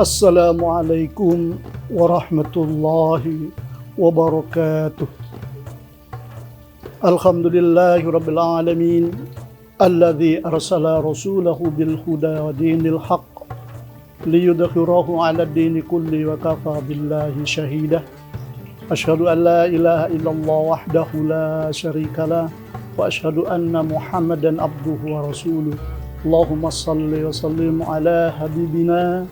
Assalamualaikum warahmatullahi wabarakatuh. Alhamdulillahi rabbil alamin alladzi arsala rasulahu bil huda wa dinil haqq liyudhhirahu 'ala ad-dini kulli wa kafa billahi shahida. Asyhadu an la ilaha illallah wahdahu la syarikalah wa asyhadu anna Muhammadan abduhu wa rasuluh. Allahumma shalli wa sallim ala habibina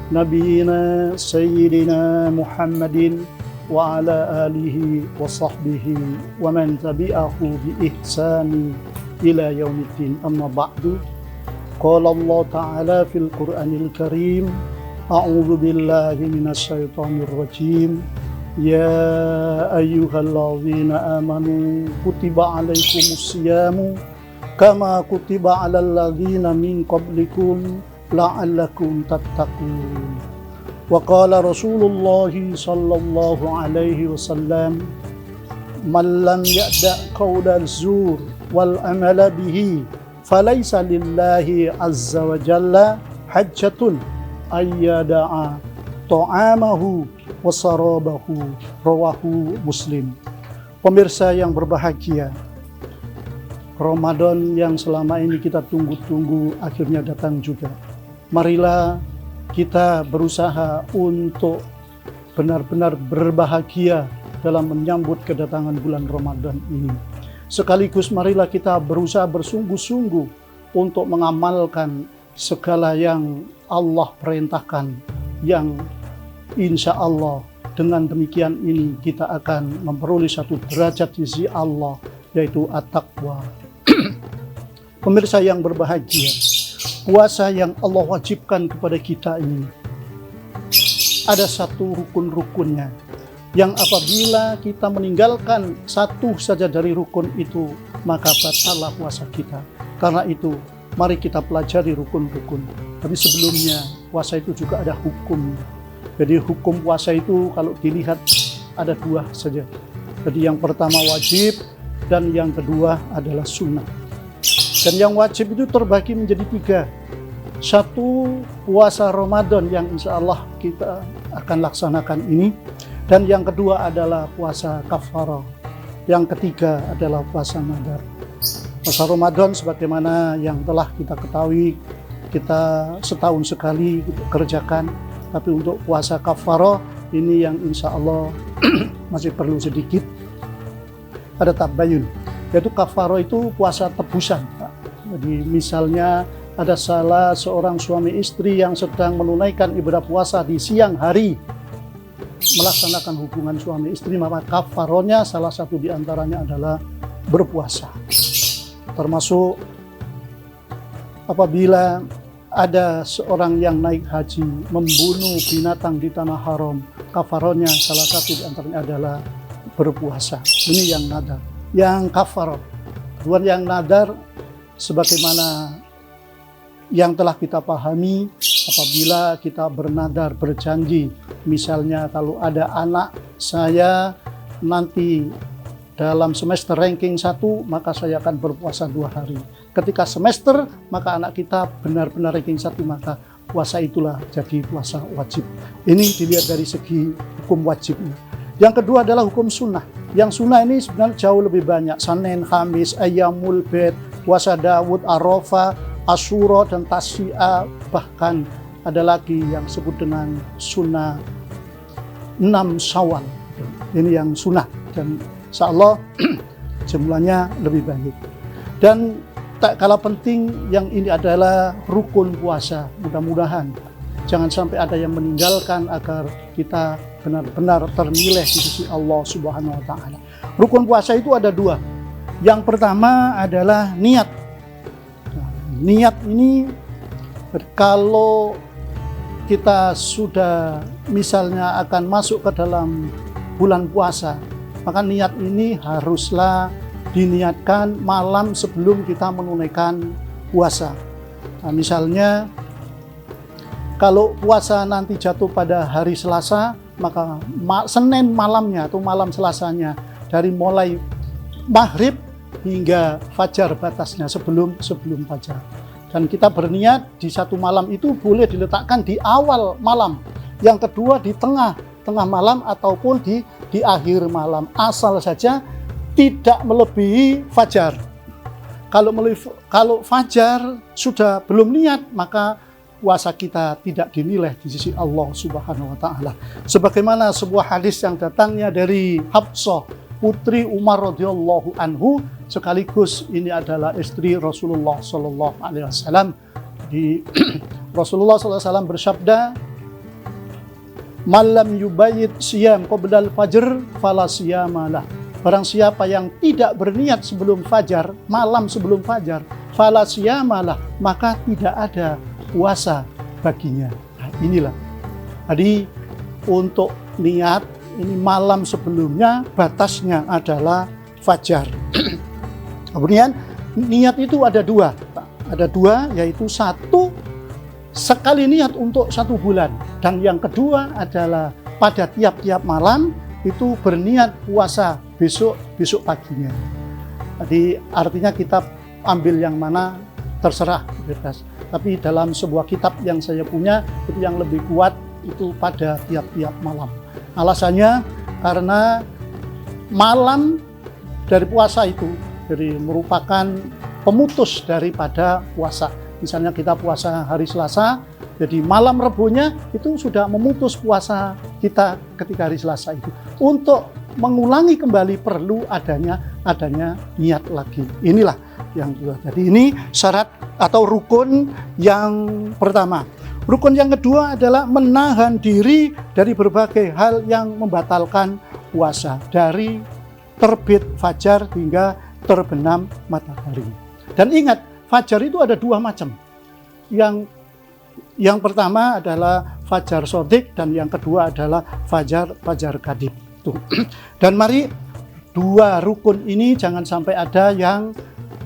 Nabiina Sayyidina Muhammadin wa ala alihi wa sahbihi wa man tabi'ahu bi ihsani ila yaumiddin, amma ba'du. Qala Allah Ta'ala fil Qur'anil Karim, a'udzu billahi minasy syaithanir rajim. Ya ayyuhalladzina amanu kutiba alaikumus syiyamu kama kutiba alal ladzina min qablikum la'allakum tattaqun. Wa qala Rasulullah sallallahu alaihi wasallam, man lam ya'da qawla az-zur wal amala bihi falaysa lillahi azza wa jalla hajjatun ayyada'a ta'amahu wa sarabahu, rawahu Muslim. Pemirsa yang berbahagia, Ramadan yang selama ini kita tunggu-tunggu akhirnya datang juga. Marilah kita berusaha untuk benar-benar berbahagia dalam menyambut kedatangan bulan Ramadan ini. Sekaligus marilah kita berusaha bersungguh-sungguh untuk mengamalkan segala yang Allah perintahkan, yang insya Allah dengan demikian ini kita akan memperoleh satu derajat di sisi Allah, yaitu at-taqwa. Pemirsa yang berbahagia, puasa yang Allah wajibkan kepada kita ini ada satu rukun-rukunnya, yang apabila kita meninggalkan satu saja dari rukun itu maka batallah puasa kita. Karena itu mari kita pelajari rukun-rukun. Tapi sebelumnya puasa itu juga ada hukum. Jadi hukum puasa itu kalau dilihat ada dua saja. Jadi yang pertama wajib dan yang kedua adalah sunnah. Dan yang wajib itu terbagi menjadi tiga. Satu, puasa Ramadan yang insya Allah kita akan laksanakan ini. Dan yang kedua adalah puasa kafarah. Yang ketiga adalah puasa nadar. Puasa Ramadan sebagaimana yang telah kita ketahui, kita setahun sekali kerjakan. Tapi untuk puasa kafarah ini yang insya Allah masih perlu sedikit ada tabayun. Yaitu kafarah itu puasa tebusan. Jadi misalnya ada salah seorang suami istri yang sedang menunaikan ibadah puasa di siang hari, melaksanakan hubungan suami istri, maka kafarahnya salah satu di antaranya adalah berpuasa. Termasuk apabila ada seorang yang naik haji membunuh binatang di tanah haram, kafarahnya salah satu di antaranya adalah berpuasa. Ini yang nadar. Yang kafarah, kemudian yang nadar sebagaimana yang telah kita pahami, apabila kita bernadar, berjanji, misalnya kalau ada anak saya nanti dalam semester ranking 1, maka saya akan berpuasa 2 hari. Ketika semester, maka anak kita benar-benar ranking 1, maka puasa itulah jadi puasa wajib. Ini dilihat dari segi hukum wajibnya. Yang kedua adalah hukum sunnah. Yang sunnah ini sebenarnya jauh lebih banyak. Senin, Khamis, Ayyamul Bid, puasa Daud, Arafah, Asyura, dan Tasyi'ah. Bahkan ada lagi yang disebut dengan sunnah 6 Syawal. Ini yang sunnah. Dan insyaallah jumlahnya lebih banyak. Dan tak kalah penting, yang ini adalah rukun puasa. Mudah-mudahan jangan sampai ada yang meninggalkan agar kita benar-benar ternilai di sisi Allah Subhanahu wa Ta'ala. Rukun puasa itu ada 2. Yang pertama adalah niat. Nah, niat ini kalau kita sudah misalnya akan masuk ke dalam bulan puasa, maka niat ini haruslah diniatkan malam sebelum kita menunaikan puasa. Nah, misalnya kalau puasa nanti jatuh pada hari Selasa, maka Senin malamnya atau malam Selasanya, dari mulai maghrib hingga fajar batasnya, sebelum fajar. Dan kita berniat di satu malam itu boleh diletakkan di awal malam, yang kedua di tengah malam ataupun di akhir malam, asal saja tidak melebihi fajar. Kalau fajar sudah belum niat, maka puasa kita tidak dinilai di sisi Allah Subhanahu wa taala. Sebagaimana sebuah hadis yang datangnya dari Hafsah putri Umar radhiyallahu anhu, sekaligus ini adalah istri Rasulullah sallallahu alaihi wasallam. Rasulullah sallallahu alaihi wasallam bersabda, "Malam yubayyit siyam qoblal fajr fala siyamalah." Barang siapa yang tidak berniat sebelum fajar, malam sebelum fajar, fala siyamalah, maka tidak ada puasa baginya. Nah, inilah. Jadi untuk niat ini malam sebelumnya batasnya adalah fajar. Kemudian niat itu ada dua. Ada dua, yaitu satu sekali niat untuk 1 bulan. Dan yang kedua adalah pada tiap-tiap malam itu berniat puasa besok paginya. Jadi artinya kita ambil yang mana terserah, bebas. Tapi dalam sebuah kitab yang saya punya itu yang lebih kuat itu pada tiap-tiap malam. Alasannya karena malam dari puasa itu jadi merupakan pemutus daripada puasa. Misalnya kita puasa hari Selasa, jadi malam Rebunya itu sudah memutus puasa kita ketika hari Selasa itu. Untuk mengulangi kembali perlu adanya niat lagi. Inilah yang kedua. Jadi ini syarat atau rukun yang pertama. Rukun yang kedua adalah menahan diri dari berbagai hal yang membatalkan puasa, dari terbit fajar hingga terbenam matahari. Dan ingat, fajar itu ada 2 macam. Yang pertama adalah fajar sodik dan yang kedua adalah fajar kadib. Tuh. Dan mari 2 rukun ini jangan sampai ada yang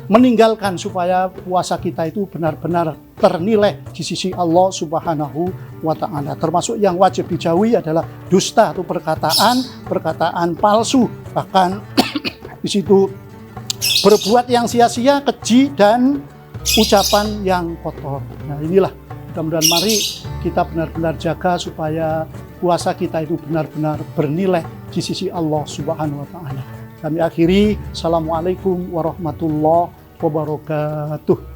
meninggalkan, supaya puasa kita itu benar-benar ternilai di sisi Allah Subhanahu wa taala. Termasuk yang wajib dijauhi adalah dusta atau perkataan palsu, bahkan di situ berbuat yang sia-sia, keji, dan ucapan yang kotor. Nah, inilah mudah-mudahan mari kita benar-benar jaga supaya puasa kita itu benar-benar bernilai di sisi Allah Subhanahu wa taala. Kami akhiri, Assalamualaikum warahmatullahi wabarakatuh.